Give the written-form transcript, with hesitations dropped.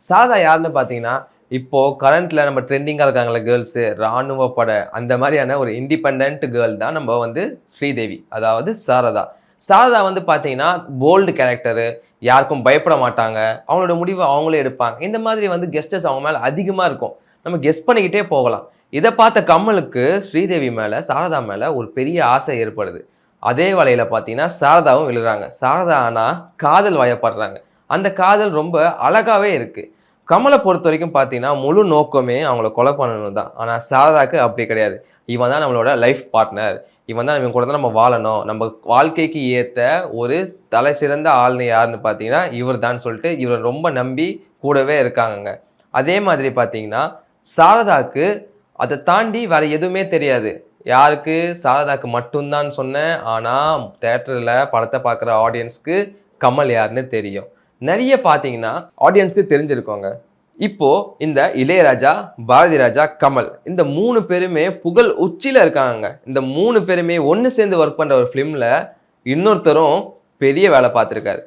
சாரதா யாருன்னு பார்த்தீங்கன்னா, இப்போ கரண்ட்ல நம்ம ட்ரெண்டிங்கா இருக்காங்கல்ல கேர்ள்ஸு, ராணுவ பட அந்த மாரியான ஒரு இண்டிபெண்டன்ட் கேர்ள் தான் நம்ம வந்து ஸ்ரீதேவி. அதாவது சாரதா. சாரதா வந்து பார்த்தீங்கன்னா, போல்டு கேரக்டரு, யாருக்கும் பயப்பட மாட்டாங்க. அவங்களோட முடிவ அவங்களே எடுப்பாங்க. இந்த மாதிரி வந்து கெஸ்டஸ் அவங்க மேல அதிகமா இருக்கும். நம்ம கெஸ் பண்ணிக்கிட்டே போகலாம். இத பார்த்த கமலுக்கு ஸ்ரீதேவி மேல, சாரதா மேல ஒரு பெரிய ஆசை ஏற்படுது. அதே வேளையில பார்த்தீங்கன்னா, சாரதாவும் விழுறாங்க. சாரதா ஆனா காதல் வயப்படுறாங்க. அந்த காதல் ரொம்ப அழகாவே இருக்கு. கமல பொறுத்தவரைக்கும் பார்த்தீங்கன்னா, முழு நோக்கமே அவங்கள கொலை பண்ணணும் தான். ஆனா சாரதாக்கு அப்படி கிடையாது. இவன் தான் நம்மளோட லைஃப் பார்ட்னர். இவன் தான் இவன் கூட தான் நம்ம வாழணும். நம்ம வாழ்க்கைக்கு ஏத்த ஒரு தலை சிறந்த ஆள்ன்னு யாருன்னு பார்த்தீங்கன்னா, இவர் தான் சொல்லிட்டு இவர ரொம்ப நம்பி கூடவே இருக்காங்கங்க. அதே மாதிரி பார்த்தீங்கன்னா, சாரதாக்கு அத தாண்டி வேற எதுவுமே தெரியாது. யாருக்கு? சாரதாக்கு மட்டும் தான் சொன்னேன். ஆனா தியேட்டர்ல படத்த பார்க்குற ஆடியன்ஸ்க்கு கமல் யாருன்னு தெரியும். நெறைய பார்த்தீங்கன்னா, ஆடியன்ஸ்க்கு தெரிஞ்சிருக்குங்க. இப்போ இந்த இளையராஜா, பாரதி ராஜா, கமல் இந்த 3 பேருமே புகழ் உச்சியில இருக்காங்கங்க. இந்த 3 பேருமே ஒண்ணு சேர்ந்து வொர்க் பண்ற ஒரு ஃபிலிம்ல இன்னொருத்தரும் பெரிய வேல பார்த்திருக்காரு.